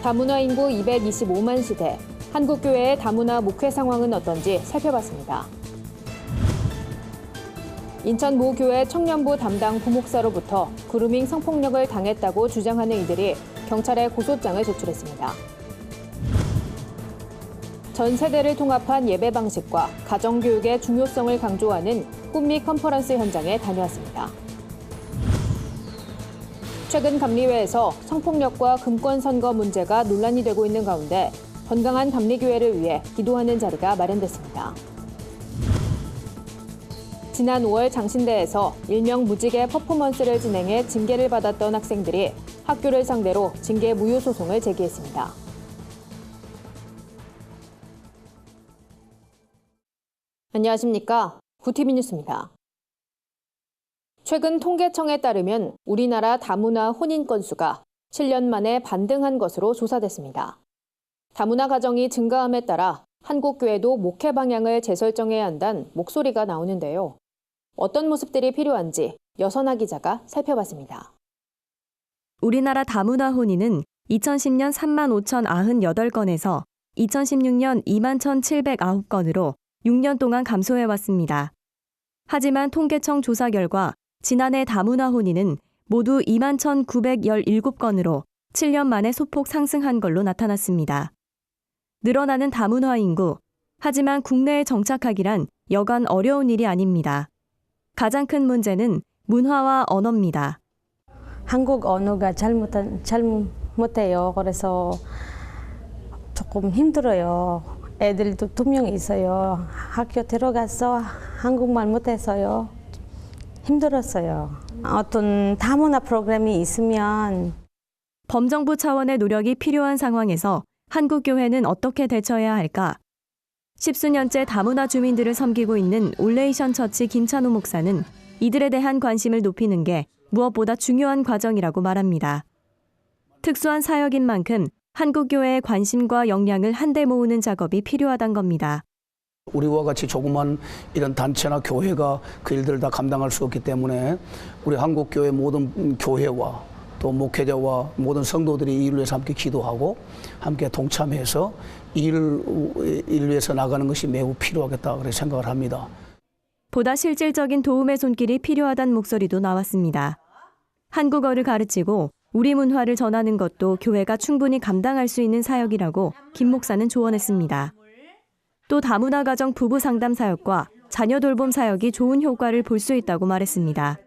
다문화 인구 225만 시대, 한국교회의 다문화 목회 상황은 어떤지 살펴봤습니다. 인천 모 교회 청년부 담당 부목사로부터 그루밍 성폭력을 당했다고 주장하는 이들이 경찰에 고소장을 제출했습니다. 전 세대를 통합한 예배 방식과 가정교육의 중요성을 강조하는 꿈미 컨퍼런스 현장에 다녀왔습니다. 최근 감리회에서 성폭력과 금권 선거 문제가 논란이 되고 있는 가운데 건강한 감리교회를 위해 기도하는 자리가 마련됐습니다. 지난 5월 장신대에서 일명 무지개 퍼포먼스를 진행해 징계를 받았던 학생들이 학교를 상대로 징계 무효 소송을 제기했습니다. 안녕하십니까? 구티비 뉴스입니다. 최근 통계청에 따르면 우리나라 다문화 혼인 건수가 7년 만에 반등한 것으로 조사됐습니다. 다문화 가정이 증가함에 따라 한국교회도 목회 방향을 재설정해야 한다는 목소리가 나오는데요. 어떤 모습들이 필요한지 여선아 기자가 살펴봤습니다. 우리나라 다문화 혼인은 2010년 35,098건에서 2016년 21,709건으로 6년 동안 감소해왔습니다. 하지만 통계청 조사 결과 지난해 다문화 혼인은 모두 21,917건으로 7년 만에 소폭 상승한 걸로 나타났습니다. 늘어나는 다문화 인구, 하지만 국내에 정착하기란 여간 어려운 일이 아닙니다. 가장 큰 문제는 문화와 언어입니다. 한국 언어가 잘 못해요. 그래서 조금 힘들어요. 애들도 2명 있어요. 학교 들어가서 한국말 못해서요. 힘들었어요. 어떤 다문화 프로그램이 있으면 범정부 차원의 노력이 필요한 상황에서 한국교회는 어떻게 대처해야 할까? 십수년째 다문화 주민들을 섬기고 있는 올레이션 처치 김찬호 목사는 이들에 대한 관심을 높이는 게 무엇보다 중요한 과정이라고 말합니다. 특수한 사역인 만큼 한국교회의 관심과 역량을 한데 모으는 작업이 필요하단 겁니다. 우리와 같이 조그만 이런 단체나 교회가 그 일들을 다 감당할 수 없기 때문에 우리 한국교회 모든 교회와 또 목회자와 모든 성도들이 이 일을 위해서 함께 기도하고 함께 동참해서 이 일을 위해서 나가는 것이 매우 필요하겠다 그렇게 생각을 합니다. 보다 실질적인 도움의 손길이 필요하다는 목소리도 나왔습니다. 한국어를 가르치고 우리 문화를 전하는 것도 교회가 충분히 감당할 수 있는 사역이라고 김 목사는 조언했습니다. 또 다문화 가정 부부 상담 사역과 자녀 돌봄 사역이 좋은 효과를 볼 수 있다고 말했습니다.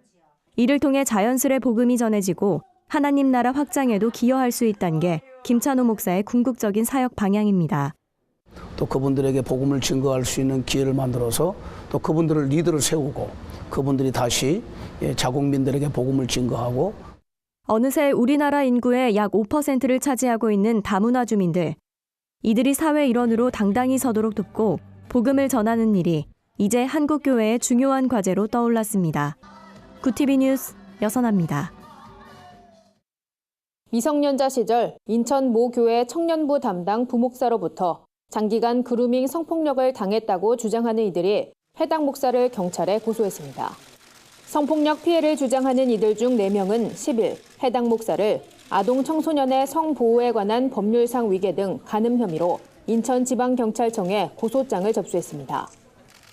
이를 통해 자연스레 복음이 전해지고 하나님 나라 확장에도 기여할 수 있다는 게 김찬호 목사의 궁극적인 사역 방향입니다. 또 그분들에게 복음을 증거할 수 있는 기회를 만들어서 또 그분들을 리더를 세우고 그분들이 다시 자국민들에게 복음을 증거하고 어느새 우리나라 인구의 약 5%를 차지하고 있는 다문화 주민들. 이들이 사회 일원으로 당당히 서도록 돕고 복음을 전하는 일이 이제 한국교회의 중요한 과제로 떠올랐습니다. 구티비 뉴스 여선아입니다. 미성년자 시절 인천 모 교회 청년부 담당 부목사로부터 장기간 그루밍 성폭력을 당했다고 주장하는 이들이 해당 목사를 경찰에 고소했습니다. 성폭력 피해를 주장하는 이들 중 4명은 10일 해당 목사를 아동 청소년의 성보호에 관한 법률상 위계 등 간음 혐의로 인천지방경찰청에 고소장을 접수했습니다.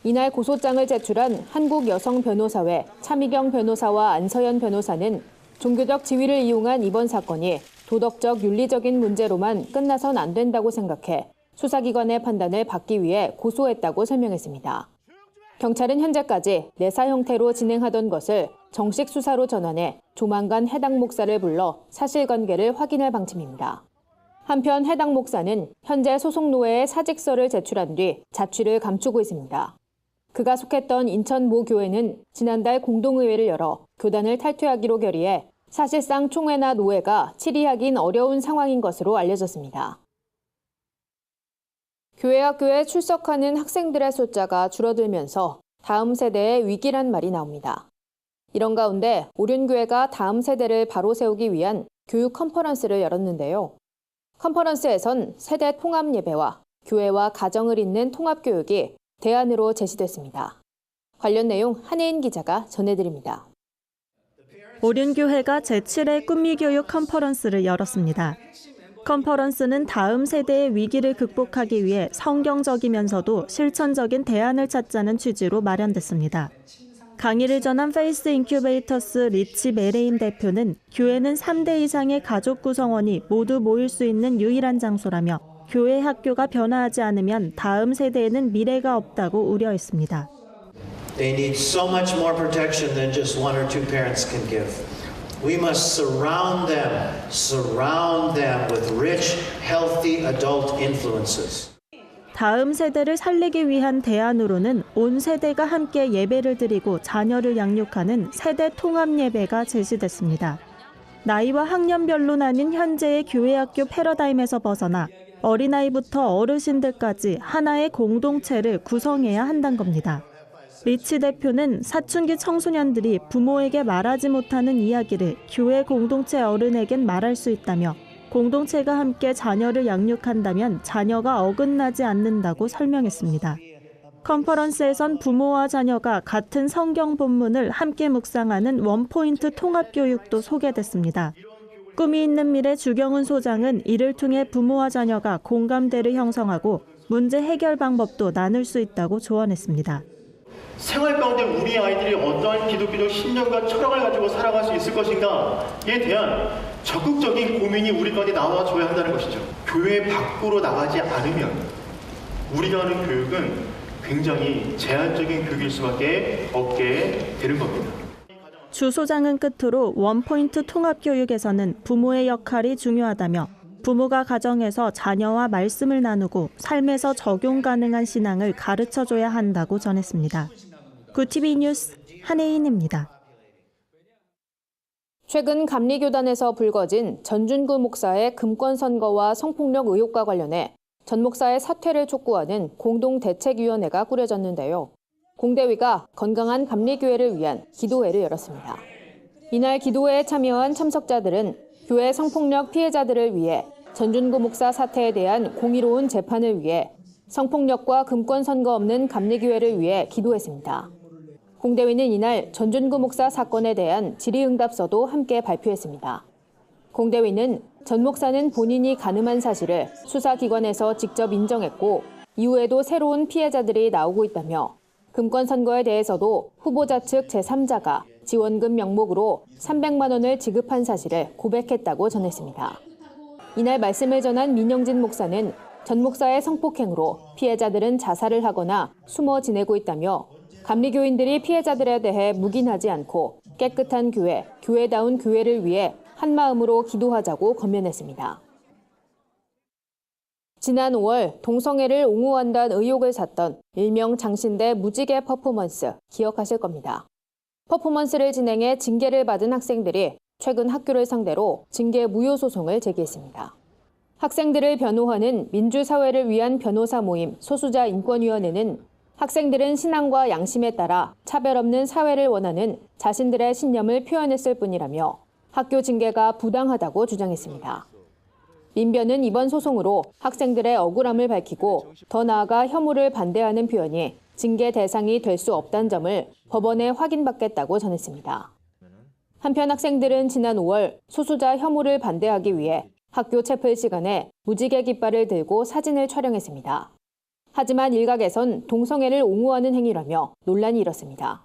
이날 고소장을 제출한 한국여성변호사회 차미경 변호사와 안서연 변호사는 종교적 지위를 이용한 이번 사건이 도덕적 윤리적인 문제로만 끝나선 안 된다고 생각해 수사기관의 판단을 받기 위해 고소했다고 설명했습니다. 경찰은 현재까지 내사 형태로 진행하던 것을 정식 수사로 전환해 조만간 해당 목사를 불러 사실관계를 확인할 방침입니다. 한편 해당 목사는 현재 소속노회에 사직서를 제출한 뒤 자취를 감추고 있습니다. 그가 속했던 인천 모 교회는 지난달 공동의회를 열어 교단을 탈퇴하기로 결의해 사실상 총회나 노회가 질의하긴 어려운 상황인 것으로 알려졌습니다. 교회 학교에 출석하는 학생들의 숫자가 줄어들면서 다음 세대의 위기란 말이 나옵니다. 이런 가운데 오륜교회가 다음 세대를 바로 세우기 위한 교육 컨퍼런스를 열었는데요. 컨퍼런스에선 세대 통합 예배와 교회와 가정을 잇는 통합교육이 대안으로 제시됐습니다. 관련 내용 한혜인 기자가 전해드립니다. 오륜교회가 제7회 꿈미교육 컨퍼런스를 열었습니다. 컨퍼런스는 다음 세대의 위기를 극복하기 위해 성경적이면서도 실천적인 대안을 찾자는 취지로 마련됐습니다. 강의를 전한 페이스 인큐베이터스 리치 메레인 대표는 교회는 3대 이상의 가족 구성원이 모두 모일 수 있는 유일한 장소라며 교회 학교가 변화하지 않으면 다음 세대에는 미래가 없다고 우려했습니다. They need so much more protection than just one or two parents can give. We must surround them with rich, healthy adult influences. 다음 세대를 살리기 위한 대안으로는 온 세대가 함께 예배를 드리고 자녀를 양육하는 세대 통합 예배가 제시됐습니다. 나이와 학년별로 나뉜 현재의 교회학교 패러다임에서 벗어나 어린아이부터 어르신들까지 하나의 공동체를 구성해야 한다는 겁니다. 리치 대표는 사춘기 청소년들이 부모에게 말하지 못하는 이야기를 교회 공동체 어른에겐 말할 수 있다며 공동체가 함께 자녀를 양육한다면 자녀가 어긋나지 않는다고 설명했습니다. 컨퍼런스에선 부모와 자녀가 같은 성경 본문을 함께 묵상하는 원포인트 통합 교육도 소개됐습니다. 꿈이 있는 미래 주경훈 소장은 이를 통해 부모와 자녀가 공감대를 형성하고 문제 해결 방법도 나눌 수 있다고 조언했습니다. 생활 가운데 우리 아이들이 어떠한 기독교적 신념과 철학을 가지고 살아갈 수 있을 것인가에 대한 적극적인 고민이 우리 가운데 나와줘야 한다는 것이죠. 교회 밖으로 나가지 않으면 우리가 하는 교육은 굉장히 제한적인 교육일 수밖에 없게 되는 겁니다. 주 소장은 끝으로 원포인트 통합교육에서는 부모의 역할이 중요하다며 부모가 가정에서 자녀와 말씀을 나누고 삶에서 적용 가능한 신앙을 가르쳐줘야 한다고 전했습니다. 구TV 뉴스 한혜인입니다. 최근 감리교단에서 불거진 전준구 목사의 금권 선거와 성폭력 의혹과 관련해 전 목사의 사퇴를 촉구하는 공동대책위원회가 꾸려졌는데요. 공대위가 건강한 감리교회를 위한 기도회를 열었습니다. 이날 기도회에 참여한 참석자들은 교회 성폭력 피해자들을 위해 전준구 목사 사태에 대한 공의로운 재판을 위해 성폭력과 금권 선거 없는 감리교회를 위해 기도했습니다. 공대위는 이날 전준구 목사 사건에 대한 질의응답서도 함께 발표했습니다. 공대위는 전 목사는 본인이 간음한 사실을 수사기관에서 직접 인정했고 이후에도 새로운 피해자들이 나오고 있다며 금권 선거에 대해서도 후보자 측 제3자가 지원금 명목으로 300만 원을 지급한 사실을 고백했다고 전했습니다. 이날 말씀을 전한 민영진 목사는 전 목사의 성폭행으로 피해자들은 자살을 하거나 숨어 지내고 있다며 감리교인들이 피해자들에 대해 묵인하지 않고 깨끗한 교회, 교회다운 교회를 위해 한마음으로 기도하자고 권면했습니다. 지난 5월 동성애를 옹호한다는 의혹을 샀던 일명 장신대 무지개 퍼포먼스 기억하실 겁니다. 퍼포먼스를 진행해 징계를 받은 학생들이 최근 학교를 상대로 징계 무효 소송을 제기했습니다. 학생들을 변호하는 민주사회를 위한 변호사 모임 소수자 인권위원회는 학생들은 신앙과 양심에 따라 차별 없는 사회를 원하는 자신들의 신념을 표현했을 뿐이라며 학교 징계가 부당하다고 주장했습니다. 민변은 이번 소송으로 학생들의 억울함을 밝히고 더 나아가 혐오를 반대하는 표현이 징계 대상이 될 수 없다는 점을 법원에 확인받겠다고 전했습니다. 한편 학생들은 지난 5월 소수자 혐오를 반대하기 위해 학교 채플 시간에 무지개 깃발을 들고 사진을 촬영했습니다. 하지만 일각에선 동성애를 옹호하는 행위라며 논란이 일었습니다.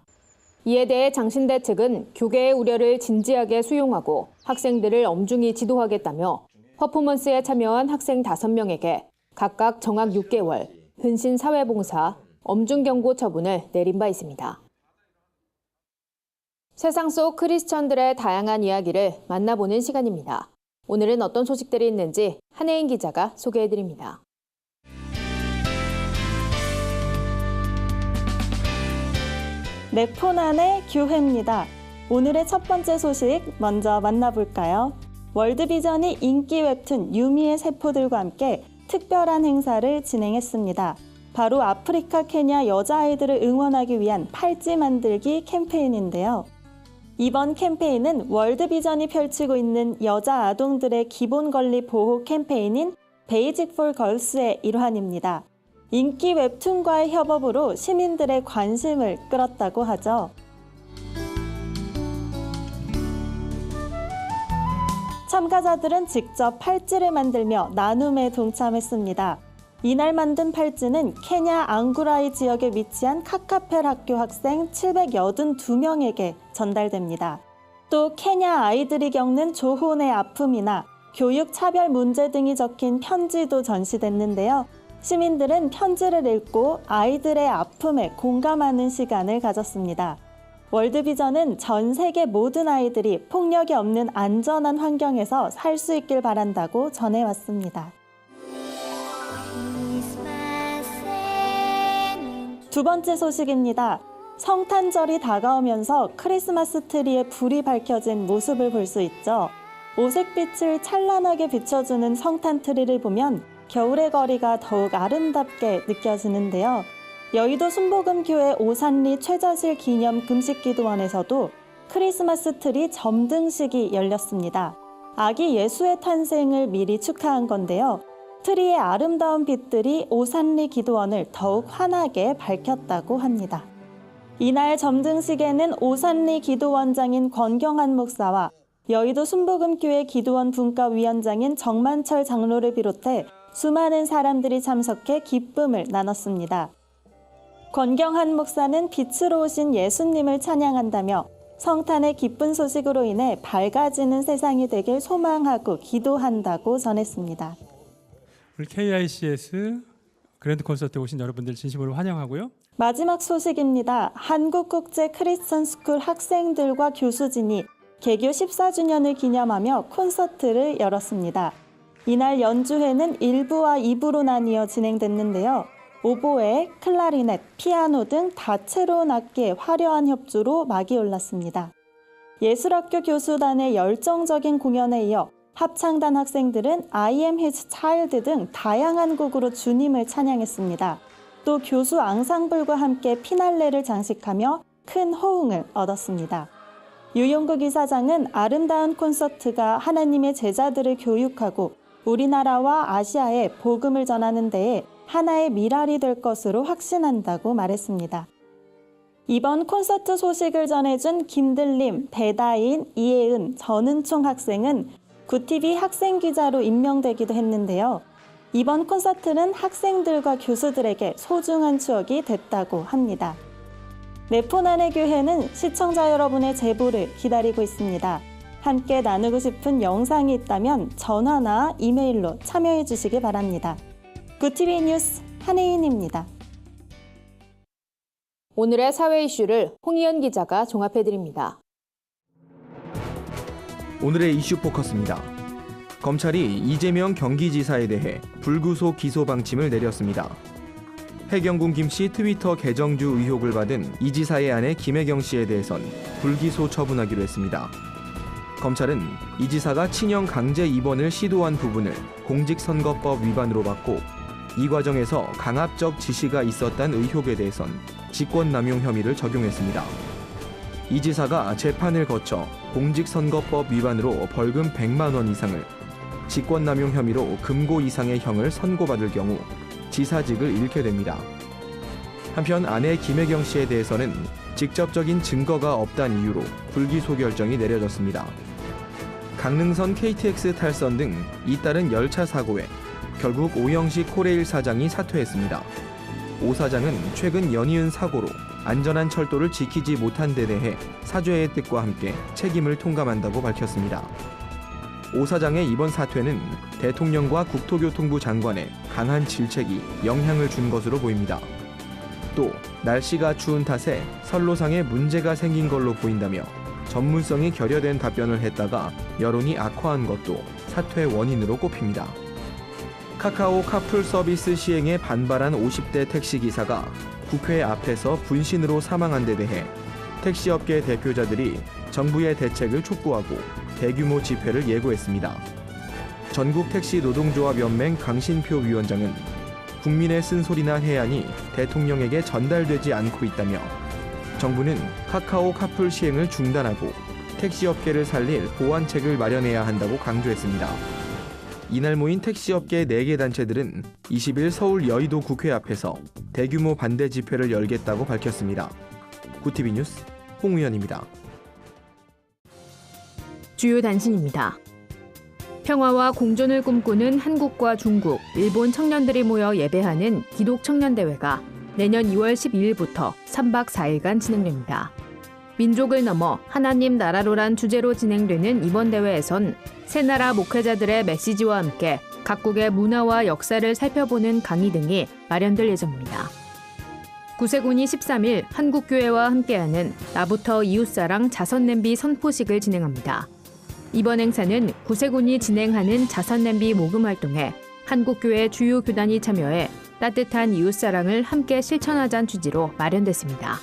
이에 대해 장신대 측은 교계의 우려를 진지하게 수용하고 학생들을 엄중히 지도하겠다며 퍼포먼스에 참여한 학생 5명에게 각각 정학 6개월, 근신 사회봉사, 엄중경고 처분을 내린 바 있습니다. 세상 속 크리스천들의 다양한 이야기를 만나보는 시간입니다. 오늘은 어떤 소식들이 있는지 한혜인 기자가 소개해드립니다. 내 폰 안의 교회입니다. 오늘의 첫 번째 소식 먼저 만나볼까요? 월드비전이 인기 웹툰 유미의 세포들과 함께 특별한 행사를 진행했습니다. 바로 아프리카 케냐 여자아이들을 응원하기 위한 팔찌 만들기 캠페인인데요. 이번 캠페인은 월드비전이 펼치고 있는 여자 아동들의 기본 권리 보호 캠페인인 베이직 폴 걸스의 일환입니다. 인기 웹툰과의 협업으로 시민들의 관심을 끌었다고 하죠. 참가자들은 직접 팔찌를 만들며 나눔에 동참했습니다. 이날 만든 팔찌는 케냐 앙구라이 지역에 위치한 카카펠 학교 학생 782명에게 전달됩니다. 또 케냐 아이들이 겪는 조혼의 아픔이나 교육 차별 문제 등이 적힌 편지도 전시됐는데요. 시민들은 편지를 읽고 아이들의 아픔에 공감하는 시간을 가졌습니다. 월드비전은 전 세계 모든 아이들이 폭력이 없는 안전한 환경에서 살 수 있길 바란다고 전해왔습니다. 두 번째 소식입니다. 성탄절이 다가오면서 크리스마스 트리에 불이 밝혀진 모습을 볼 수 있죠. 오색빛을 찬란하게 비춰주는 성탄 트리를 보면 겨울의 거리가 더욱 아름답게 느껴지는데요. 여의도 순복음교회 오산리 최자실 기념 금식기도원에서도 크리스마스 트리 점등식이 열렸습니다. 아기 예수의 탄생을 미리 축하한 건데요. 트리의 아름다운 빛들이 오산리 기도원을 더욱 환하게 밝혔다고 합니다. 이날 점등식에는 오산리 기도원장인 권경한 목사와 여의도 순복음교회 기도원 분과위원장인 정만철 장로를 비롯해 수많은 사람들이 참석해 기쁨을 나눴습니다. 권경한 목사는 빛으로 오신 예수님을 찬양한다며 성탄의 기쁜 소식으로 인해 밝아지는 세상이 되길 소망하고 기도한다고 전했습니다. 우리 KICS 그랜드 콘서트에 오신 여러분들 진심으로 환영하고요. 마지막 소식입니다. 한국국제 크리스천 스쿨 학생들과 교수진이 개교 14주년을 기념하며 콘서트를 열었습니다. 이날 연주회는 1부와 2부로 나뉘어 진행됐는데요. 오보에, 클라리넷, 피아노 등 다채로운 악기의 화려한 협주로 막이 올랐습니다. 예술학교 교수단의 열정적인 공연에 이어 합창단 학생들은 I am his child 등 다양한 곡으로 주님을 찬양했습니다. 또 교수 앙상블과 함께 피날레를 장식하며 큰 호응을 얻었습니다. 유용국 이사장은 아름다운 콘서트가 하나님의 제자들을 교육하고 우리나라와 아시아에 복음을 전하는 데에 하나의 미랄이 될 것으로 확신한다고 말했습니다. 이번 콘서트 소식을 전해준 김들림, 배다인, 이혜은, 전은총 학생은 구티비 학생기자로 임명되기도 했는데요. 이번 콘서트는 학생들과 교수들에게 소중한 추억이 됐다고 합니다. 네포난의 교회는 시청자 여러분의 제보를 기다리고 있습니다. 함께 나누고 싶은 영상이 있다면 전화나 이메일로 참여해 주시기 바랍니다. 구티비 뉴스 한혜인입니다. 오늘의 사회 이슈를 홍희연 기자가 종합해드립니다. 오늘의 이슈 포커스입니다. 검찰이 이재명 경기지사에 대해 불구속 기소 방침을 내렸습니다. 해경군 김씨 트위터 계정주 의혹을 받은 이 지사의 아내 김혜경 씨에 대해선 불기소 처분하기로 했습니다. 검찰은 이 지사가 친형 강제 입원을 시도한 부분을 공직선거법 위반으로 받고 이 과정에서 강압적 지시가 있었다는 의혹에 대해선 직권남용 혐의를 적용했습니다. 이 지사가 재판을 거쳐 공직선거법 위반으로 벌금 100만 원 이상을, 직권남용 혐의로 금고 이상의 형을 선고받을 경우 지사직을 잃게 됩니다. 한편 아내 김혜경 씨에 대해서는 직접적인 증거가 없다는 이유로 불기소 결정이 내려졌습니다. 강릉선 KTX 탈선 등 잇따른 열차 사고에 결국 오영식 코레일 사장이 사퇴했습니다. 오 사장은 최근 연이은 사고로 안전한 철도를 지키지 못한 데 대해 사죄의 뜻과 함께 책임을 통감한다고 밝혔습니다. 오 사장의 이번 사퇴는 대통령과 국토교통부 장관의 강한 질책이 영향을 준 것으로 보입니다. 또 날씨가 추운 탓에 선로상에 문제가 생긴 걸로 보인다며 전문성이 결여된 답변을 했다가 여론이 악화한 것도 사퇴 원인으로 꼽힙니다. 카카오 카풀 서비스 시행에 반발한 50대 택시기사가 국회 앞에서 분신으로 사망한 데 대해 택시업계 대표자들이 정부의 대책을 촉구하고 대규모 집회를 예고했습니다. 전국택시노동조합연맹 강신표 위원장은 국민의 쓴소리나 해안이 대통령에게 전달되지 않고 있다며 정부는 카카오 카풀 시행을 중단하고 택시업계를 살릴 보완책을 마련해야 한다고 강조했습니다. 이날 모인 택시업계 4개 단체들은 20일 서울 여의도 국회 앞에서 대규모 반대 집회를 열겠다고 밝혔습니다. 구티비 뉴스 홍우연입니다. 주요 단신입니다. 평화와 공존을 꿈꾸는 한국과 중국, 일본 청년들이 모여 예배하는 기독 청년대회가 내년 2월 12일부터 3박 4일간 진행됩니다. 민족을 넘어 하나님 나라로란 주제로 진행되는 이번 대회에선 세 나라 목회자들의 메시지와 함께 각국의 문화와 역사를 살펴보는 강의 등이 마련될 예정입니다. 구세군이 13일 한국교회와 함께하는 나부터 이웃사랑 자선냄비 선포식을 진행합니다. 이번 행사는 구세군이 진행하는 자선냄비 모금 활동에 한국교회 주요 교단이 참여해 따뜻한 이웃사랑을 함께 실천하자는 취지로 마련됐습니다.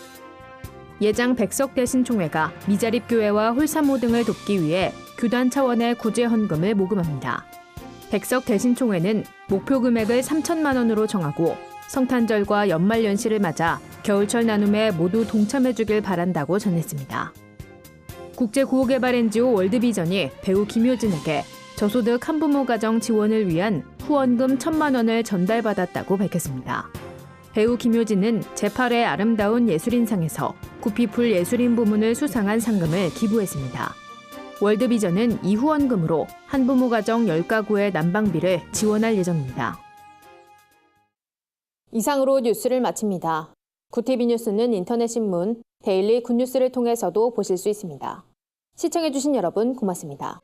예장 백석대신총회가 미자립교회와 홀사모 등을 돕기 위해 교단 차원의 구제 헌금을 모금합니다. 백석대신총회는 목표 금액을 3천만 원으로 정하고 성탄절과 연말연시를 맞아 겨울철 나눔에 모두 동참해주길 바란다고 전했습니다. 국제구호개발 NGO 월드비전이 배우 김효진에게 저소득 한부모 가정 지원을 위한 후원금 1,000만 원을 전달받았다고 밝혔습니다. 배우 김효진은 제8회 아름다운 예술인상에서 구피풀 예술인 부문을 수상한 상금을 기부했습니다. 월드비전은 이 후원금으로 한부모 가정 10가구의 난방비를 지원할 예정입니다. 이상으로 뉴스를 마칩니다. 구TV 뉴스는 인터넷 신문 데일리 굿뉴스를 통해서도 보실 수 있습니다. 시청해주신 여러분 고맙습니다.